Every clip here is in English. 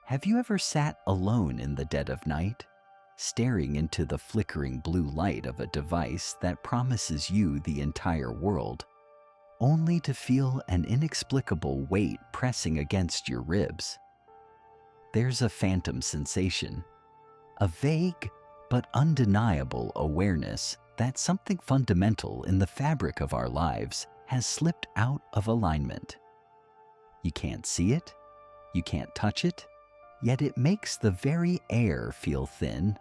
Have you ever sat alone in the dead of night, staring into the flickering blue light of a device that promises you the entire world, only to feel an inexplicable weight pressing against your ribs? There's a phantom sensation, a vague but undeniable awareness that something fundamental in the fabric of our lives has slipped out of alignment. You can't see it, you can't touch it, yet it makes the very air feel thin,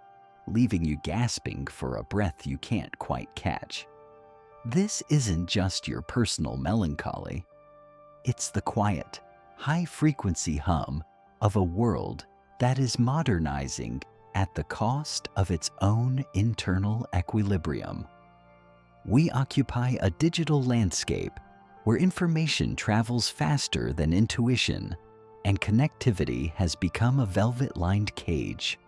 leaving you gasping for a breath you can't quite catch. This isn't just your personal melancholy. It's the quiet, high-frequency hum of a world that is modernizing at the cost of its own internal equilibrium. We occupy a digital landscape where information travels faster than intuition, and connectivity has become a velvet-lined cage.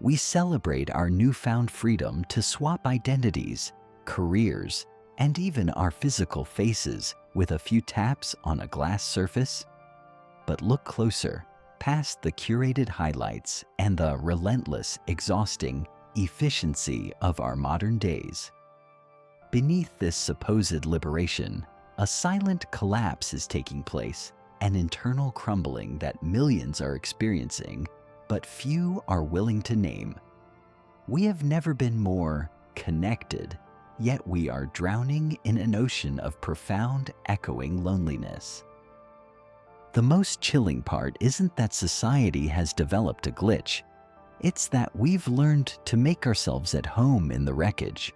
We celebrate our newfound freedom to swap identities, careers, and even our physical faces with a few taps on a glass surface. But look closer, past the curated highlights and the relentless, exhausting efficiency of our modern days. Beneath this supposed liberation, a silent collapse is taking place, an internal crumbling that millions are experiencing, but few are willing to name. We have never been more connected, yet we are drowning in an ocean of profound, echoing loneliness. The most chilling part isn't that society has developed a glitch. It's that we've learned to make ourselves at home in the wreckage.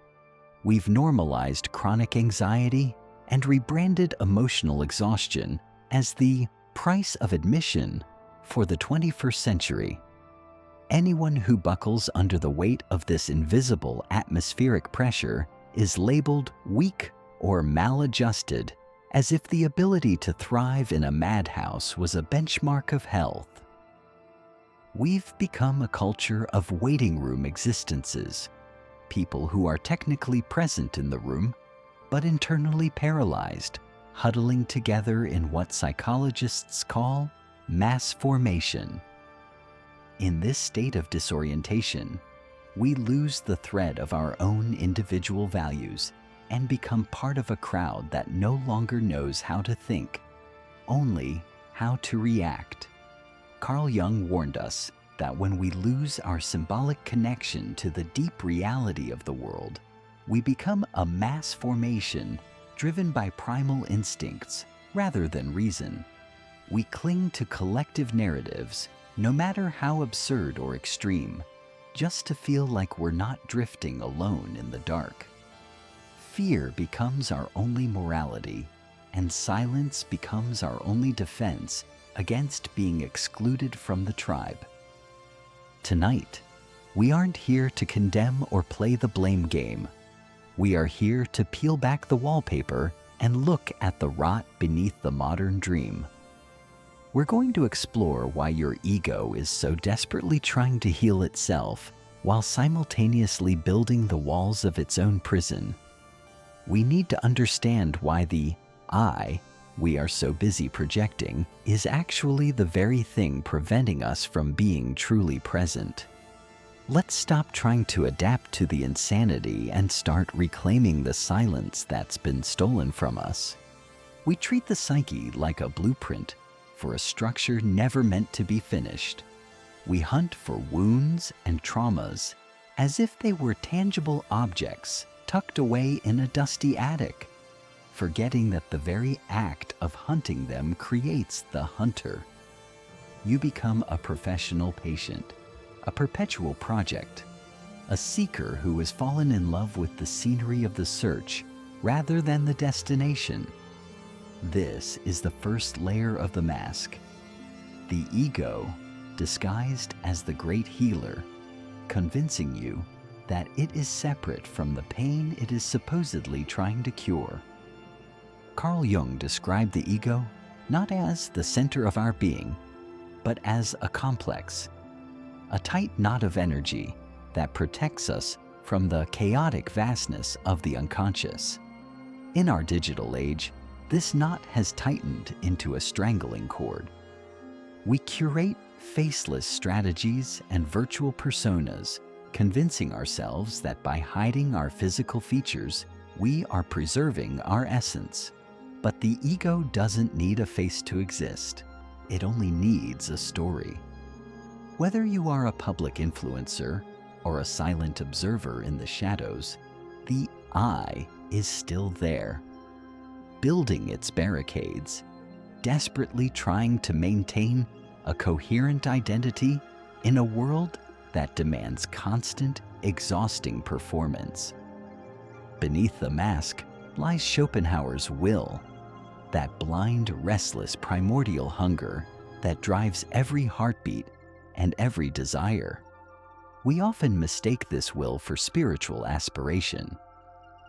We've normalized chronic anxiety and rebranded emotional exhaustion as the price of admission for the 21st century. Anyone who buckles under the weight of this invisible atmospheric pressure is labeled weak or maladjusted, as if the ability to thrive in a madhouse was a benchmark of health. We've become a culture of waiting room existences, people who are technically present in the room, but internally paralyzed, huddling together in what psychologists call mass formation. In this state of disorientation, we lose the thread of our own individual values and become part of a crowd that no longer knows how to think, only how to react. Carl Jung warned us that when we lose our symbolic connection to the deep reality of the world, we become a mass formation driven by primal instincts rather than reason. We cling to collective narratives, no matter how absurd or extreme, just to feel like we're not drifting alone in the dark. Fear becomes our only morality, and silence becomes our only defense against being excluded from the tribe. Tonight, we aren't here to condemn or play the blame game. We are here to peel back the wallpaper and look at the rot beneath the modern dream. We're going to explore why your ego is so desperately trying to heal itself while simultaneously building the walls of its own prison. We need to understand why the I we are so busy projecting is actually the very thing preventing us from being truly present. Let's stop trying to adapt to the insanity and start reclaiming the silence that's been stolen from us. We treat the psyche like a blueprint for a structure never meant to be finished. We hunt for wounds and traumas as if they were tangible objects tucked away in a dusty attic, forgetting that the very act of hunting them creates the hunter. You become a professional patient, a perpetual project, a seeker who has fallen in love with the scenery of the search rather than the destination. This is the first layer of the mask, the ego disguised as the great healer, convincing you that it is separate from the pain it is supposedly trying to cure. Carl Jung described the ego not as the center of our being, but as a complex, a tight knot of energy that protects us from the chaotic vastness of the unconscious. In our digital age, this knot has tightened into a strangling cord. We curate faceless strategies and virtual personas, convincing ourselves that by hiding our physical features, we are preserving our essence. But the ego doesn't need a face to exist. It only needs a story. Whether you are a public influencer or a silent observer in the shadows, the I is still there, building its barricades, desperately trying to maintain a coherent identity in a world that demands constant, exhausting performance. Beneath the mask lies Schopenhauer's will, that blind, restless, primordial hunger that drives every heartbeat and every desire. We often mistake this will for spiritual aspiration.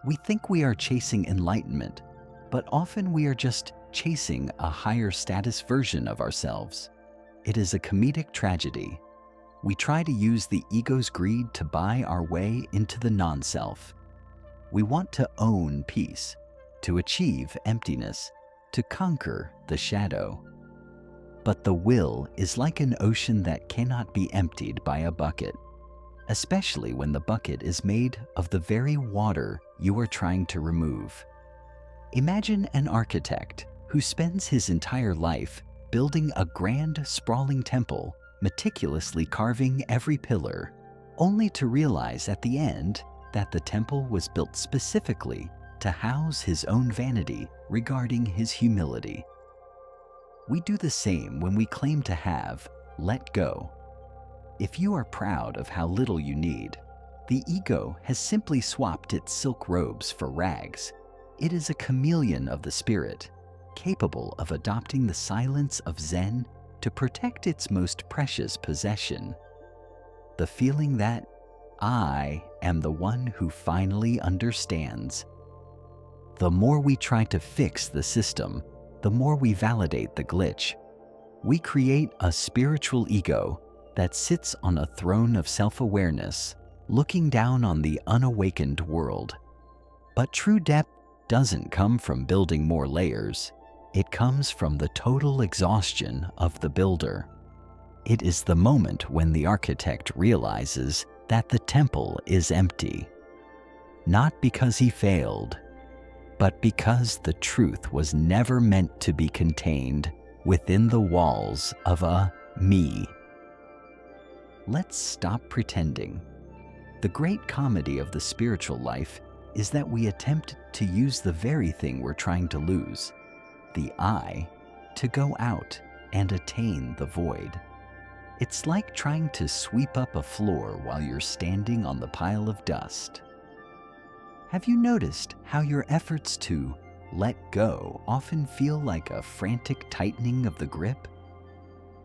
We think we are chasing enlightenment, but often we are just chasing a higher status version of ourselves. It is a comedic tragedy. We try to use the ego's greed to buy our way into the non-self. We want to own peace, to achieve emptiness, to conquer the shadow. But the will is like an ocean that cannot be emptied by a bucket, especially when the bucket is made of the very water you are trying to remove. Imagine an architect who spends his entire life building a grand, sprawling temple, meticulously carving every pillar, only to realize at the end that the temple was built specifically to house his own vanity regarding his humility. We do the same when we claim to have let go. If you are proud of how little you need, the ego has simply swapped its silk robes for rags. It is a chameleon of the spirit, capable of adopting the silence of Zen to protect its most precious possession. The feeling that I am the one who finally understands. The more we try to fix the system, the more we validate the glitch. We create a spiritual ego that sits on a throne of self-awareness, looking down on the unawakened world. But true depth doesn't come from building more layers. It comes from the total exhaustion of the builder. It is the moment when the architect realizes that the temple is empty, not because he failed, but because the truth was never meant to be contained within the walls of a me. Let's stop pretending. The great comedy of the spiritual life is that we attempt to use the very thing we're trying to lose, the I, to go out and attain the void. It's like trying to sweep up a floor while you're standing on the pile of dust. Have you noticed how your efforts to let go often feel like a frantic tightening of the grip?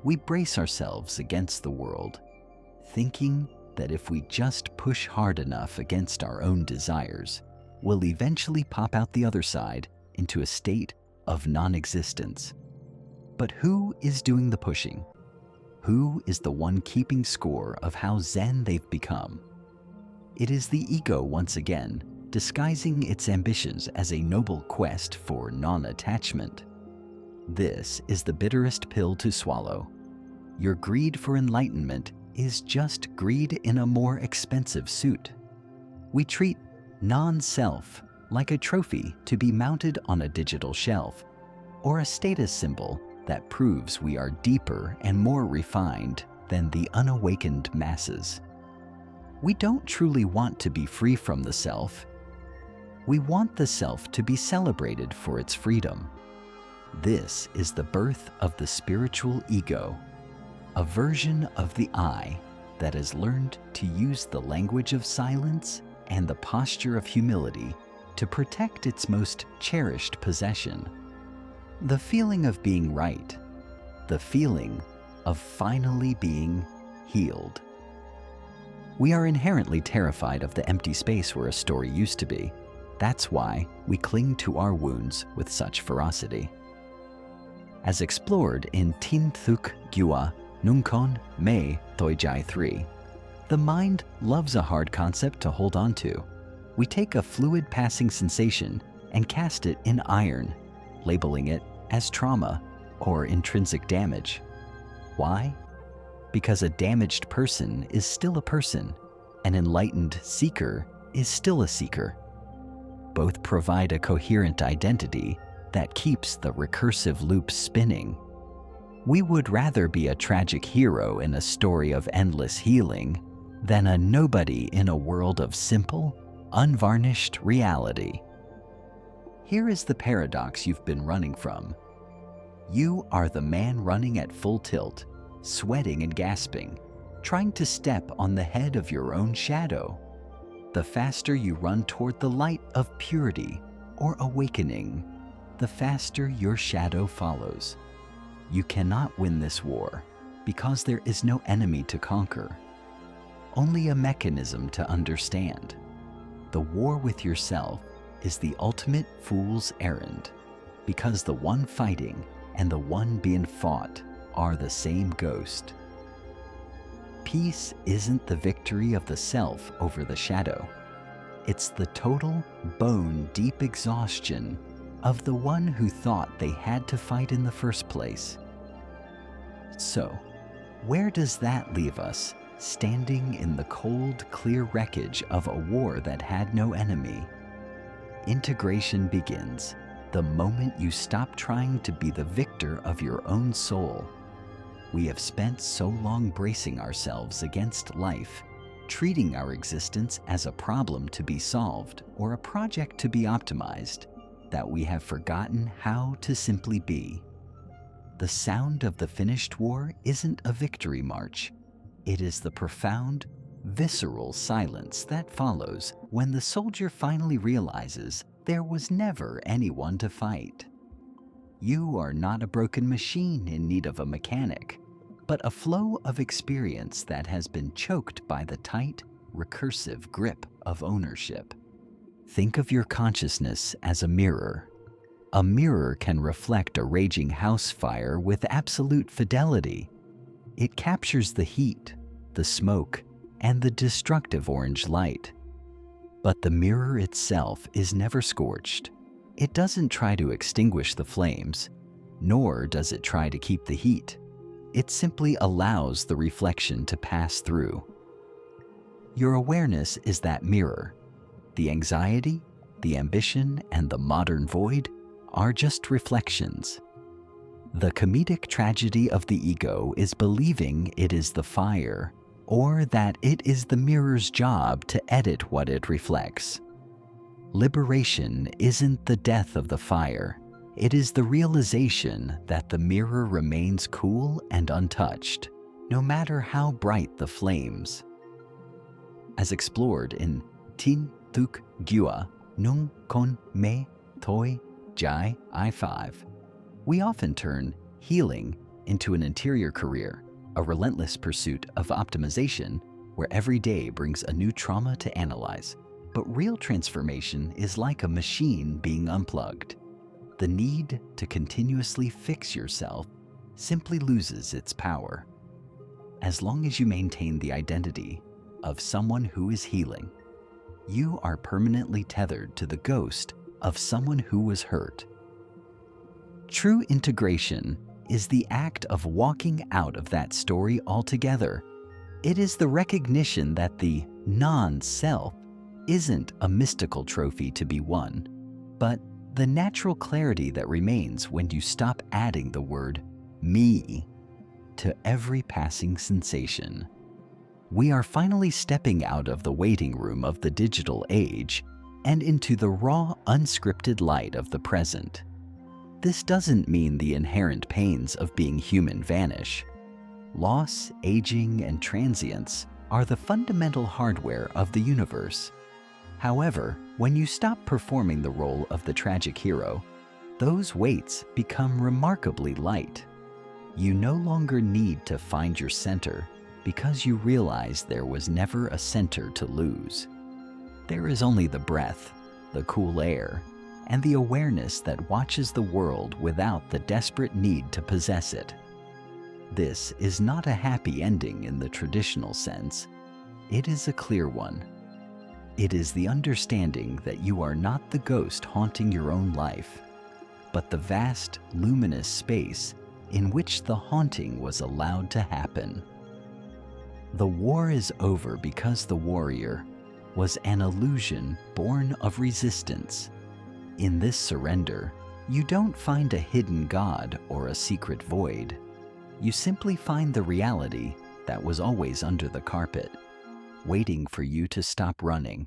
We brace ourselves against the world, thinking that if we just push hard enough against our own desires, we'll eventually pop out the other side into a state of non-existence. But who is doing the pushing? Who is the one keeping score of how zen they've become? It is the ego once again, disguising its ambitions as a noble quest for non-attachment. This is the bitterest pill to swallow. Your greed for enlightenment is just greed in a more expensive suit. We treat non-self like a trophy to be mounted on a digital shelf, or a status symbol that proves we are deeper and more refined than the unawakened masses. We don't truly want to be free from the self. We want the self to be celebrated for its freedom. This is the birth of the spiritual ego, a version of the I that has learned to use the language of silence and the posture of humility to protect its most cherished possession. The feeling of being right, the feeling of finally being healed. We are inherently terrified of the empty space where a story used to be. That's why we cling to our wounds with such ferocity. As explored in Tin Thuk Gyua Nungkon Me Toijai 3, the mind loves a hard concept to hold on to. We take a fluid passing sensation and cast it in iron, labeling it as trauma or intrinsic damage. Why? because a damaged person is still a person. An enlightened seeker is still a seeker. Both provide a coherent identity that keeps the recursive loop spinning. We would rather be a tragic hero in a story of endless healing than a nobody in a world of simple, unvarnished reality. Here is the paradox you've been running from. You are the man running at full tilt, sweating and gasping, trying to step on the head of your own shadow. The faster you run toward the light of purity or awakening, the faster your shadow follows. You cannot win this war because there is no enemy to conquer, only a mechanism to understand. The war with yourself is the ultimate fool's errand because the one fighting and the one being fought are the same ghost. Peace isn't the victory of the self over the shadow. It's the total, bone-deep exhaustion of the one who thought they had to fight in the first place. So, where does that leave us, standing in the cold, clear wreckage of a war that had no enemy? Integration begins the moment you stop trying to be the victor of your own soul. We have spent so long bracing ourselves against life, treating our existence as a problem to be solved or a project to be optimized, that we have forgotten how to simply be. The sound of the finished war isn't a victory march. It is the profound, visceral silence that follows when the soldier finally realizes there was never anyone to fight. You are not a broken machine in need of a mechanic, but a flow of experience that has been choked by the tight, recursive grip of ownership. Think of your consciousness as a mirror. A mirror can reflect a raging house fire with absolute fidelity. It captures the heat, the smoke, and the destructive orange light. But the mirror itself is never scorched. It doesn't try to extinguish the flames, nor does it try to keep the heat. It simply allows the reflection to pass through. Your awareness is that mirror. The anxiety, the ambition, and the modern void are just reflections. The comedic tragedy of the ego is believing it is the fire, or that it is the mirror's job to edit what it reflects. Liberation isn't the death of the fire. It is the realization that the mirror remains cool and untouched, no matter how bright the flames. As explored in Tin Tuk Gyua Nung Kon Me Toi Jai I5, we often turn healing into an interior career, a relentless pursuit of optimization where every day brings a new trauma to analyze. But real transformation is like a machine being unplugged. The need to continuously fix yourself simply loses its power. As long as you maintain the identity of someone who is healing, you are permanently tethered to the ghost of someone who was hurt. True integration is the act of walking out of that story altogether. It is the recognition that the non-self isn't a mystical trophy to be won, but the natural clarity that remains when you stop adding the word me to every passing sensation. We are finally stepping out of the waiting room of the digital age and into the raw, unscripted light of the present. This doesn't mean the inherent pains of being human vanish. Loss, aging, and transience are the fundamental hardware of the universe. However, when you stop performing the role of the tragic hero, those weights become remarkably light. You no longer need to find your center because you realize there was never a center to lose. There is only the breath, the cool air, and the awareness that watches the world without the desperate need to possess it. This is not a happy ending in the traditional sense. It is a clear one. It is the understanding that you are not the ghost haunting your own life, but the vast, luminous space in which the haunting was allowed to happen. The war is over because the warrior was an illusion born of resistance. In this surrender, you don't find a hidden god or a secret void. You simply find the reality that was always under the carpet, waiting for you to stop running.